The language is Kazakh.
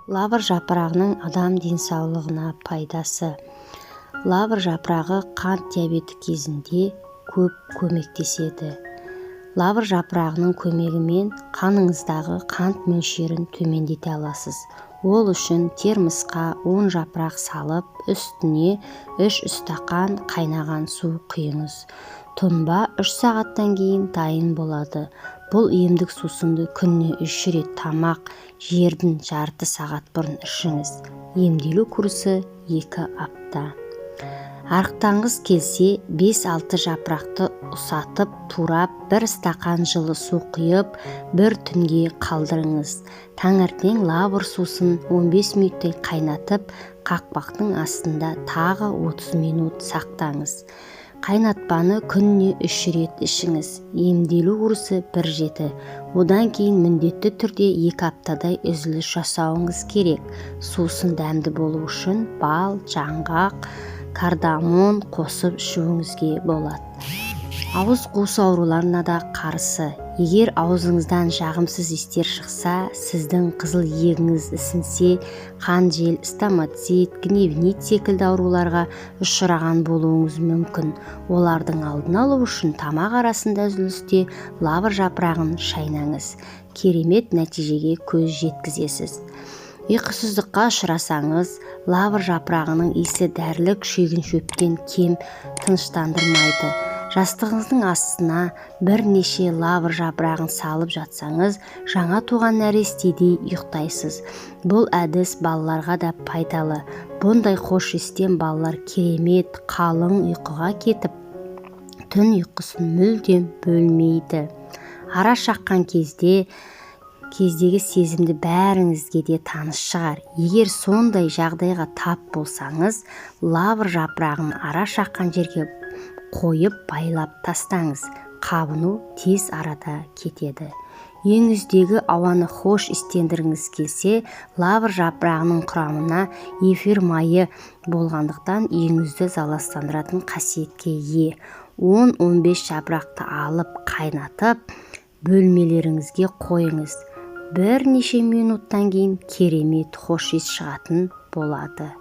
Лавр жапырағының адам денсаулығына пайдасы. Лавр жапырағы қант диабеті кезінде көп көмектеседі. Лавр жапырағының көмегімен қаныңыздағы қант мөлшерін төмендете аласыз. Ол үшін термосқа 10 жапырақ салып, үстіне 3 стақан қайнаған су құйыңыз. Тұнба 3 сағаттан кейін дайын болады. Бұл емдік сусынды күніне 3 рет тамақ жердің жарты сағат бұрын ішіңіз. Емделу курсы 2 апта. Арықтанғыз келсе 5-6 жапырақты ұсатып, турап, 1 стақан жылы су құйып, 1 түнге қалдырыңыз. Таңертең лавр сусын 15 минуттай қайнатып, қақпақтың астында тағы 30 минут сақтаңыз. Қайнатпаны күніне 3 рет ішіңіз. Емделу курсы 1-7. Одан кейін міндетті түрде 2 аптадай үзіліс жасауыңыз керек. Сусын дәмді болу үшін бал, жаңғақ, кардамон қосып ішуіңізге болады. Ауыз қуысы ауруларына да қарсы. Егер аузыңыздан жағымсыз иістер шықса, сіздің қызыл иегіңіз ісінсе, қан жел, стоматит, гневнит секілді ауруларға ұшыраған болуыңыз мүмкін. Олардың алдын алу үшін тамақ арасында үзілісте лавр жапырағын шайнаңыз. Керемет нәтижеге көз жеткізесіз. Ұйқысыздыққа ұшырасаңыз, лавр жапырағының иісі дәрілік шүйгін шөптен кем тыныштандырмайды. Жастығыңыздың астына бірнеше лавр жапырағын салып жатсаңыз, жаңа туған нәрестедей ұйықтайсыз. Бұл әдіс балаларға да пайдалы. Бұндай хош иістен балалар керемет, қалың ұйқыға кетіп, түн ұйқысын мүлдем бөлмейді. Ара шаққан кездегі сезімді бәріңізге де таныс шығар. Егер сондай жағдайға тап болсаңыз, лавр жапырағын ара шаққан жерге қойып байлап тастаңыз. Қабыну тез арада кетеді. Үйіңіздегі ауаны хош иістендіргіңіз келсе, лавр жапырағының құрамына эфир майы болғандықтан үйіңізді залалсыздандыратын қасиетке ие. 10-15 жапырақты алып қайнатып, бөлмелеріңізге қойыңыз. Бірнеше минуттан кейін керемет хош иіс шығатын болады.